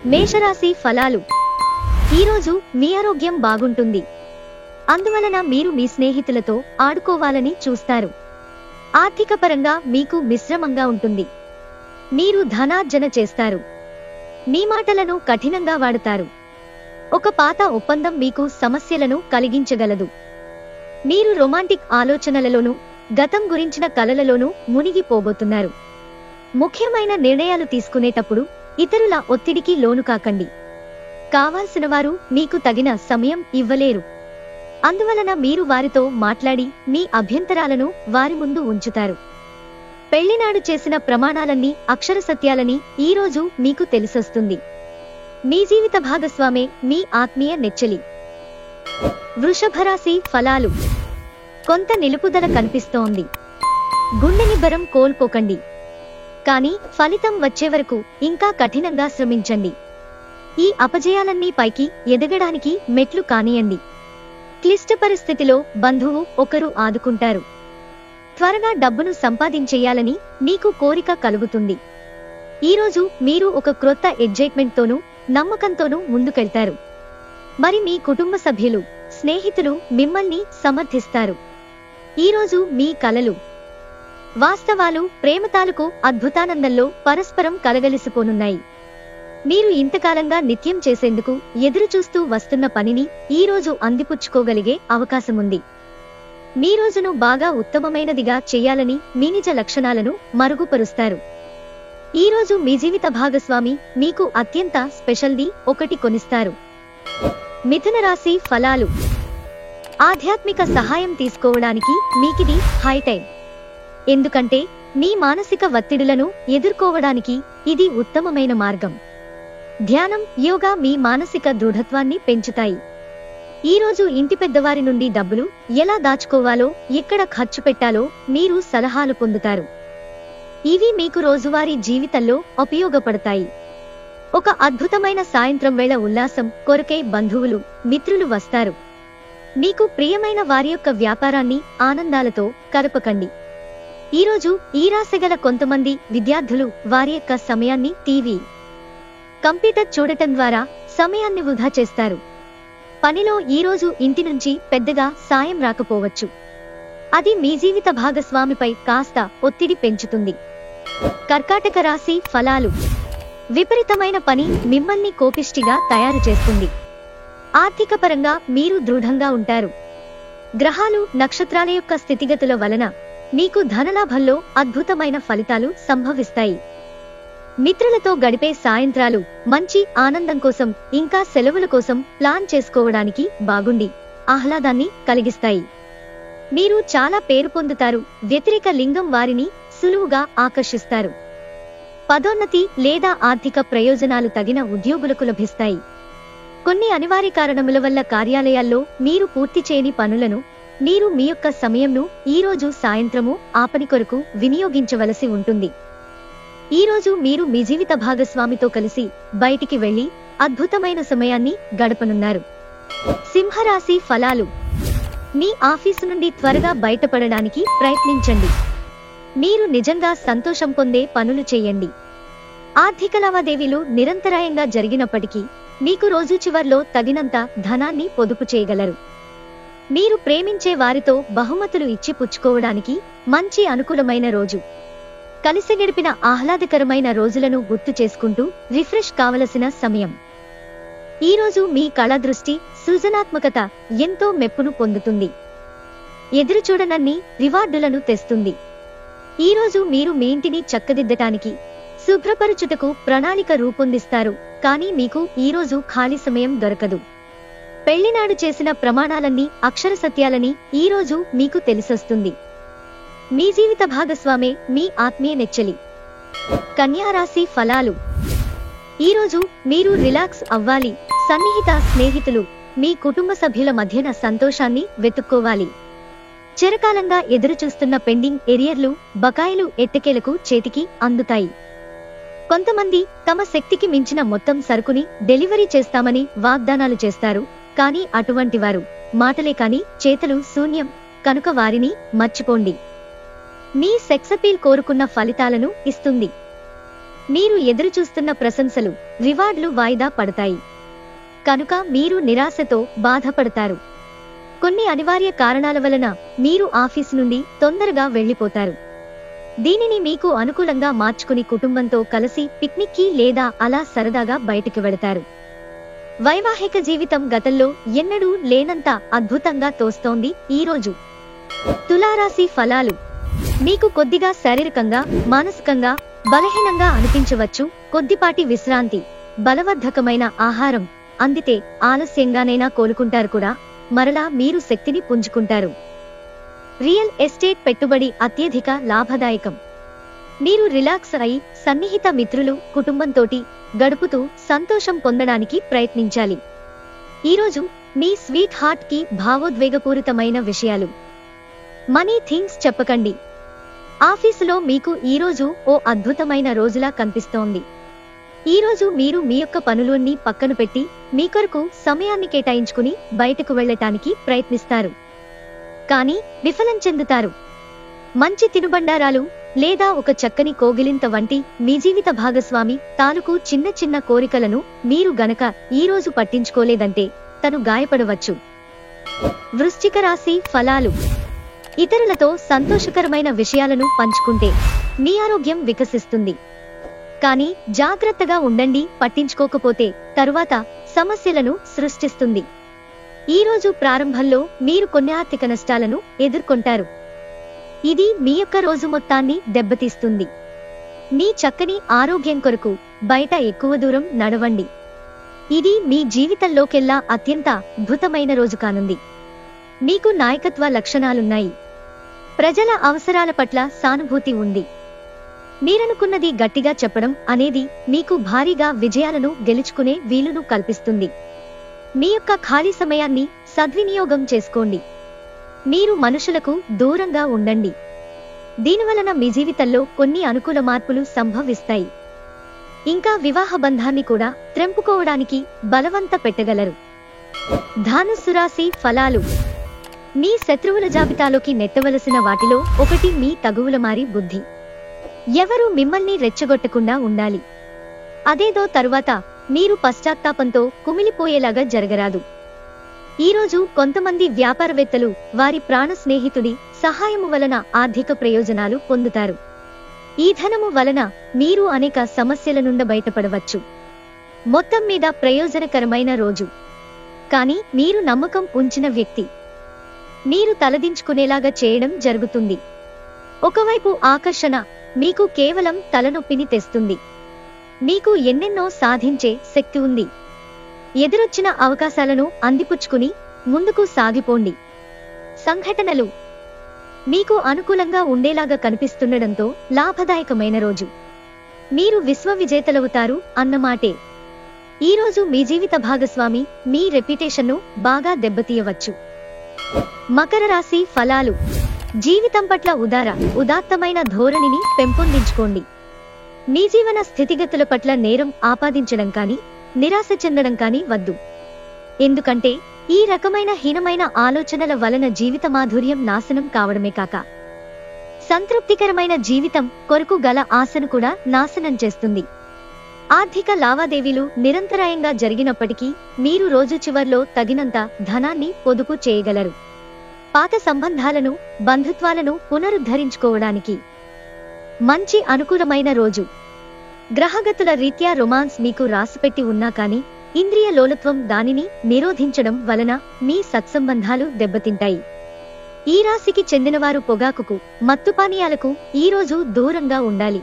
మేషరాశి ఫలాలు. ఈరోజు మీ ఆరోగ్యం బాగుంటుంది. అందువలన మీరు మీ స్నేహితులతో ఆడుకోవాలని చూస్తారు. ఆర్థిక పరంగా మీకు మిశ్రమంగా ఉంటుంది. మీరు ధనార్జన చేస్తారు. మీ మాటలను కఠినంగా వాడతారు. ఒక పాత ఒప్పందం మీకు సమస్యలను కలిగించగలదు. మీరు రొమాంటిక్ ఆలోచనలలోనూ గతం గురించిన కలలలోనూ మునిగిపోబోతున్నారు. ముఖ్యమైన నిర్ణయాలు తీసుకునేటప్పుడు ఇతరుల ఒత్తిడికి లోను కాకండి. కావాల్సిన వారు మీకు తగిన సమయం ఇవ్వలేరు. అందువలన మీరు వారితో మాట్లాడి మీ అభ్యంతరాలను వారి ముందు ఉంచుతారు. పెళ్లినాడు చేసిన ప్రమాణాలన్నీ అక్షర సత్యాలని ఈరోజు మీకు తెలిసొస్తుంది. మీ జీవిత భాగస్వామే మీ ఆత్మీయ నెచ్చెలి. వృషభరాశి ఫలాలు. కొంత నిలుపుదల కనిపిస్తోంది. గుండె నిబ్బరం కోల్పోకండి. కానీ ఫలితం వచ్చే వరకు ఇంకా కఠినంగా శ్రమించండి. ఈ అపజయాలన్నీ పైకి ఎదగడానికి మెట్లు కానియండి. క్లిష్ట పరిస్థితిలో బంధువు ఒకరు ఆదుకుంటారు. త్వరగా డబ్బును సంపాదించేయాలని మీకు కోరిక కలుగుతుంది. ఈరోజు మీరు ఒక క్రొత్త ఎగ్జైట్మెంట్తోనూ నమ్మకంతోనూ ముందుకెళ్తారు. మరి మీ కుటుంబ సభ్యులు, స్నేహితులు మిమ్మల్ని సమర్థిస్తారు. ఈరోజు మీ కలలు, వాస్తవాలు, ప్రేమ తాలూకు అద్భుతానందంలో పరస్పరం కలగలిసిపోనున్నాయి. మీరు ఇంతకాలంగా నిత్యం చేసేందుకు ఎదురుచూస్తూ వస్తున్న పనిని ఈరోజు అందిపుచ్చుకోగలిగే అవకాశముంది. మీ రోజును బాగా ఉత్తమమైనదిగా చెయ్యాలని మీ నిజ లక్షణాలను మరుగుపరుస్తారు. ఈరోజు మీ జీవిత భాగస్వామి మీకు అత్యంత స్పెషల్ది ఒకటి కొనిస్తారు. మిథున రాశి ఫలాలు. ఆధ్యాత్మిక సహాయం తీసుకోవడానికి మీకిది హై టైం. ఎందుకంటే మీ మానసిక ఒత్తిడులను ఎదుర్కోవడానికి ఇది ఉత్తమమైన మార్గం. ధ్యానం, యోగా మీ మానసిక దృఢత్వాన్ని పెంచుతాయి. ఈరోజు ఇంటి పెద్దవారి నుండి డబ్బులు ఎలా దాచుకోవాలో, ఎక్కడ ఖర్చు పెట్టాలో మీరు సలహాలు పొందుతారు. ఇవి మీకు రోజువారీ జీవితంలో ఉపయోగపడతాయి. ఒక అద్భుతమైన సాయంత్రం వేళ ఉల్లాసం కొరకై బంధువులు, మిత్రులు వస్తారు. మీకు ప్రియమైన వారి యొక్క వ్యాపారాన్ని ఆనందాలతో కలపకండి. ఈరోజు ఈ రాశిగల కొంతమంది విద్యార్థులు వారి యొక్క సమయాన్ని టీవీ, కంప్యూటర్ చూడటం ద్వారా సమయాన్ని వృధా చేస్తారు. పనిలో ఈరోజు ఇంటి నుంచి పెద్దగా సాయం రాకపోవచ్చు. అది మీ జీవిత భాగస్వామిపై కాస్త ఒత్తిడి పెంచుతుంది. కర్కాటక రాశి ఫలాలు. విపరీతమైన పని మిమ్మల్ని కోపిష్టిగా తయారు చేస్తుంది. ఆర్థిక పరంగా మీరు దృఢంగా ఉంటారు. గ్రహాలు, నక్షత్రాల యొక్క స్థితిగతుల వలన మీకు ధనలాభంలో అద్భుతమైన ఫలితాలు సంభవిస్తాయి. మిత్రులతో గడిపే సాయంత్రాలు మంచి ఆనందం కోసం, ఇంకా సెలవుల కోసం ప్లాన్ చేసుకోవడానికి బాగుండి ఆహ్లాదాన్ని కలిగిస్తాయి. మీరు చాలా పేరు పొందుతారు. వ్యతిరేక లింగం వారిని సులువుగా ఆకర్షిస్తారు. పదోన్నతి లేదా ఆర్థిక ప్రయోజనాలు తగిన ఉద్యోగులకు లభిస్తాయి. కొన్ని అనివార్య కారణముల వల్ల కార్యాలయాల్లో మీరు పూర్తి చేయని పనులను మీరు మీ యొక్క సమయంను ఈరోజు సాయంత్రము ఆ పని కొరకు వినియోగించవలసి ఉంటుంది. ఈరోజు మీరు మీ జీవిత భాగస్వామితో కలిసి బయటికి వెళ్లి అద్భుతమైన సమయాన్ని గడపనున్నారు. సింహరాశి ఫలాలు. మీ ఆఫీసు నుండి త్వరగా బయటపడడానికి ప్రయత్నించండి. మీరు నిజంగా సంతోషం పొందే పనులు చేయండి. ఆర్థిక లావాదేవీలు నిరంతరాయంగా జరిగినప్పటికీ మీకు రోజు చివర్లో తగినంత ధనాన్ని పొదుపు చేయగలరు. మీరు ప్రేమించే వారితో బహుమతులు ఇచ్చి పుచ్చుకోవడానికి మంచి అనుకూలమైన రోజు. కలిసి గడిపిన ఆహ్లాదకరమైన రోజులను గుర్తు చేసుకుంటూ రిఫ్రెష్ కావలసిన సమయం. ఈరోజు మీ కళా దృష్టి, సృజనాత్మకత ఎంతో మెప్పును పొందుతుంది. ఎదురుచూడనన్ని రివార్డులను తెస్తుంది. ఈరోజు మీరు మీ ఇంటిని చక్కదిద్దటానికి, శుభ్రపరుచుటకు ప్రణాళిక రూపొందిస్తారు. కానీ మీకు ఈరోజు ఖాళీ సమయం దొరకదు. పెళ్లినాడు చేసిన ప్రమాణాలన్నీ అక్షర సత్యాలని ఈరోజు మీకు తెలిసొస్తుంది. మీ జీవిత భాగస్వామే మీ ఆత్మీయ నెచ్చెలి. కన్యా రాశి ఫలాలు. ఈరోజు మీరు రిలాక్స్ అవ్వాలి. సన్నిహిత స్నేహితులు, మీ కుటుంబ సభ్యుల మధ్యన సంతోషాన్ని వెతుక్కోవాలి. చిరకాలంగా ఎదురుచూస్తున్న పెండింగ్ ఎరియర్లు, బకాయిలు ఎట్టకేలకు చేతికి అందుతాయి. కొంతమంది తమ శక్తికి మించిన మొత్తం సరుకుని డెలివరీ చేస్తామని వాగ్దానాలు చేస్తారు. కానీ అటువంటి వారు మాటలే కాని చేతలు శూన్యం కనుక వారిని మర్చిపోండి. మీ సెక్స్ అపీల్ కోరుకున్న ఫలితాలను ఇస్తుంది. మీరు ఎదురుచూస్తున్న ప్రశంసలు, రివార్డులు వాయిదా పడతాయి. కనుక మీరు నిరాశతో బాధపడతారు. కొన్ని అనివార్య కారణాల వలన మీరు ఆఫీసు నుండి తొందరగా వెళ్లిపోతారు. దీనిని మీకు అనుకూలంగా మార్చుకుని కుటుంబంతో కలిసి పిక్నిక్కి లేదా అలా సరదాగా బయటికి వెళతారు. వైవాహిక జీవితం గతంలో ఎన్నడూ లేనంత అద్భుతంగా తోస్తోంది ఈరోజు. తులారాశి ఫలాలు. మీకు కొద్దిగా శారీరకంగా, మానసికంగా బలహీనంగా అనిపించవచ్చు. కొద్దిపాటి విశ్రాంతి, బలవర్ధకమైన ఆహారం అందితే ఆలస్యంగానైనా కోలుకుంటారు కూడా. మరలా మీరు శక్తిని పుంజుకుంటారు. రియల్ ఎస్టేట్ పెట్టుబడి అత్యధిక లాభదాయకం. మీరు రిలాక్స్ అయి సన్నిహిత మిత్రులు, కుటుంబంతోటి గడుపుతూ సంతోషం పొందడానికి ప్రయత్నించాలి. ఈరోజు మీ స్వీట్ హార్ట్ కి భావోద్వేగపూరితమైన విషయాలు, మనీ థింగ్స్ చెప్పకండి. ఆఫీసులో మీకు ఈరోజు ఓ అద్భుతమైన రోజులా కనిపిస్తోంది. ఈరోజు మీరు మీ యొక్క పనులన్నీ పక్కన పెట్టి మీ కొరకు సమయాన్ని కేటాయించుకుని బయటకు వెళ్లటానికి ప్రయత్నిస్తారు. కానీ విఫలం చెందుతారు. మంచి తినుబండారాలు లేదా ఒక చక్కని కోగిలింత వంటి మీ జీవిత భాగస్వామి తాలూకు చిన్న చిన్న కోరికలను మీరు గనక ఈరోజు పట్టించుకోలేదంటే తను గాయపడవచ్చు. వృశ్చిక రాశి ఫలాలు. ఇతరులతో సంతోషకరమైన విషయాలను పంచుకుంటే మీ ఆరోగ్యం వికసిస్తుంది. కానీ జాగ్రత్తగా ఉండండి, పట్టించుకోకపోతే తరువాత సమస్యలను సృష్టిస్తుంది. ఈరోజు ప్రారంభంలో మీరు కొన్ని ఆర్థిక నష్టాలను ఎదుర్కొంటారు. ఇది మీ యొక్క రోజు మొత్తాన్ని దెబ్బతీస్తుంది. మీ చక్కని ఆరోగ్యం కొరకు బయట ఎక్కువ దూరం నడవండి. ఇది మీ జీవితంలోకెల్లా అత్యంత అద్భుతమైన రోజు కానుంది. మీకు నాయకత్వ లక్షణాలున్నాయి. ప్రజల అవసరాల పట్ల సానుభూతి ఉంది. మీరనుకున్నది గట్టిగా చెప్పడం అనేది మీకు భారీగా విజయాలను గెలుచుకునే వీలును కల్పిస్తుంది. మీ యొక్క ఖాళీ సమయాన్ని సద్వినియోగం చేసుకోండి. మీరు మనుషులకు దూరంగా ఉండండి. దీనివలన మీ జీవితంలో కొన్ని అనుకూల మార్పులు సంభవిస్తాయి. ఇంకా వివాహ బంధాన్ని కూడా త్రెంపుకోవడానికి బలవంత పెట్టగలరు. ధనుస్సు రాశి ఫలాలు. మీ శత్రువుల జాబితాలోకి నెట్టవలసిన వాటిలో ఒకటి మీ తగువులమారి బుద్ధి. ఎవరు మిమ్మల్ని రెచ్చగొట్టకుండా ఉండాలి. అదేదో తరువాత మీరు పశ్చాత్తాపంతో కుమిలిపోయేలాగా జరగరాదు. ఈరోజు కొంతమంది వ్యాపారవేత్తలు వారి ప్రాణ స్నేహితుడి సహాయము వలన ఆర్థిక ప్రయోజనాలు పొందుతారు. ఈ ధనము వలన మీరు అనేక సమస్యల నుండి బయటపడవచ్చు. మొత్తం మీద ప్రయోజనకరమైన రోజు. కానీ మీరు నమ్మకం ఉంచిన వ్యక్తి మీరు తలదించుకునేలాగా చేయడం జరుగుతుంది. ఒకవైపు ఆకర్షణ మీకు కేవలం తలనొప్పిని తెస్తుంది. మీకు ఎన్నెన్నో సాధించే శక్తి ఉంది. ఎదురొచ్చిన అవకాశాలను అందిపుచ్చుకుని ముందుకు సాగిపోండి. సంఘటనలు మీకు అనుకూలంగా ఉండేలాగా కనిపిస్తుండడంతో లాభదాయకమైన రోజు. మీరు విశ్వవిజేతలవుతారు అన్నమాటే. ఈరోజు మీ జీవిత భాగస్వామి మీ రెప్యుటేషన్ను బాగా దెబ్బతీయవచ్చు. మకర రాశి ఫలాలు. జీవితం పట్ల ఉదాత్తమైన ధోరణిని పెంపొందించుకోండి. మీ జీవన స్థితిగతుల పట్ల నేరం ఆపాదించడం కానీ, నిరాశ చెందడం కానీ వద్దు. ఎందుకంటే ఈ రకమైన హీనమైన ఆలోచనల వలన జీవిత మాధుర్యం నాశనం కావడమే కాక సంతృప్తికరమైన జీవితం కొరకు గల ఆశను కూడా నాశనం చేస్తుంది. ఆర్థిక లావాదేవీలు నిరంతరాయంగా జరిగినప్పటికీ మీరు రోజు చివర్లో తగినంత ధనాన్ని పొదుపు చేయగలరు. పాత సంబంధాలను, బంధుత్వాలను పునరుద్ధరించుకోవడానికి మంచి అనుకూలమైన రోజు. గ్రహగతుల రీత్యా రొమాన్స్ మీకు రాసిపెట్టి ఉన్నా కానీ ఇంద్రియ లోలత్వం దానిని నిరోధించడం వలన మీ సత్సంబంధాలు దెబ్బతింటాయి. ఈ రాశికి చెందినవారు పొగాకుకు, మత్తుపానీయాలకు ఈరోజు దూరంగా ఉండాలి.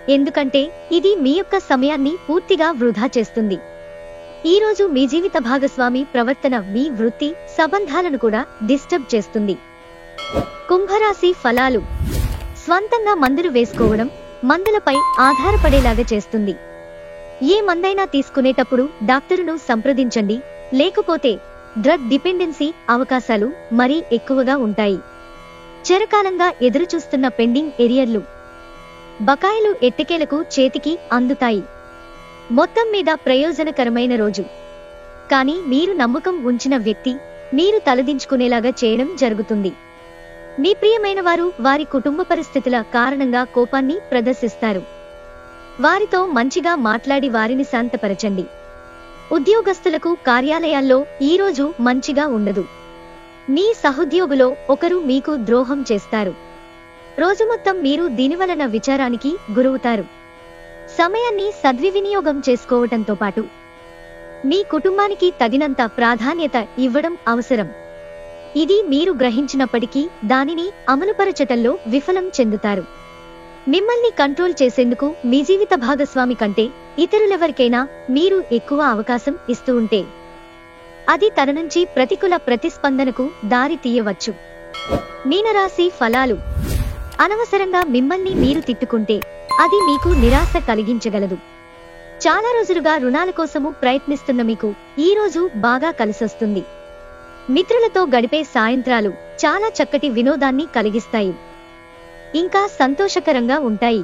ఎందుకంటే ఇది మీ యొక్క సమయాన్ని పూర్తిగా వృధా చేస్తుంది. ఈరోజు మీ జీవిత భాగస్వామి ప్రవర్తన మీ వృత్తి సంబంధాలను కూడా డిస్టర్బ్ చేస్తుంది. కుంభరాశి ఫలాలు. స్వంతంగా మందులు వేసుకోవడం మందులపై ఆధారపడేలాగా చేస్తుంది. ఏ మందైనా తీసుకునేటప్పుడు డాక్టరును సంప్రదించండి, లేకపోతే డ్రగ్ డిపెండెన్సీ అవకాశాలు మరీ ఎక్కువగా ఉంటాయి. చిరకాలంగా ఎదురుచూస్తున్న పెండింగ్ ఎరియర్లు, బకాయిలు ఎట్టకేలకు చేతికి అందుతాయి. మొత్తం మీద ప్రయోజనకరమైన రోజు. కానీ మీరు నమ్మకం ఉంచిన వ్యక్తి మీరు తలదించుకునేలాగా చేయడం జరుగుతుంది. మీ ప్రియమైన వారు వారి కుటుంబ పరిస్థితుల కారణంగా కోపాన్ని ప్రదర్శిస్తారు. వారితో మంచిగా మాట్లాడి వారిని శాంతపరచండి. ఉద్యోగస్తులకు కార్యాలయాల్లో ఈరోజు మంచిగా ఉండదు. మీ సహోద్యోగులో ఒకరు మీకు ద్రోహం చేస్తారు. రోజు మొత్తం మీరు దీనివలన విచారానికి గురవుతారు. సమయాన్ని సద్వినియోగం చేసుకోవటంతో పాటు మీ కుటుంబానికి తగినంత ప్రాధాన్యత ఇవ్వడం అవసరం. ఇది మీరు గ్రహించినప్పటికీ దానిని అమలుపరచటంలో విఫలం చెందుతారు. మిమ్మల్ని కంట్రోల్ చేసేందుకు మీ జీవిత భాగస్వామి కంటే ఇతరులెవరికైనా మీరు ఎక్కువ అవకాశం ఇస్తూ ఉంటే అది తన నుంచి ప్రతికూల ప్రతిస్పందనకు దారి తీయవచ్చు. మీనరాశి ఫలాలు. అనవసరంగా మిమ్మల్ని మీరు తిట్టుకుంటే అది మీకు నిరాశ కలిగించగలదు. చాలా రోజులుగా రుణాల కోసము ప్రయత్నిస్తున్న మీకు ఈ రోజు బాగా కలిసొస్తుంది. మిత్రులతో గడిపే సాయంత్రాలు చాలా చక్కటి వినోదాన్ని కలిగిస్తాయి, ఇంకా సంతోషకరంగా ఉంటాయి.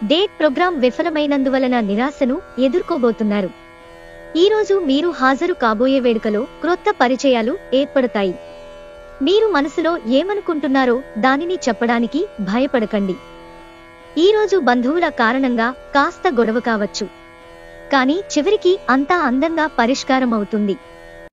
డేట్ ప్రోగ్రాం విఫలమైనందువలన నిరాశను ఎదుర్కోబోతున్నారు. ఈరోజు మీరు హాజరు కాబోయే వేడుకలో క్రొత్త పరిచయాలు ఏర్పడతాయి. మీరు మనసులో ఏమనుకుంటున్నారో దానిని చెప్పడానికి భయపడకండి. ఈరోజు బంధువుల కారణంగా కాస్త గొడవ కావచ్చు, కానీ చివరికి అంతా అందంగా పరిష్కారం అవుతుంది.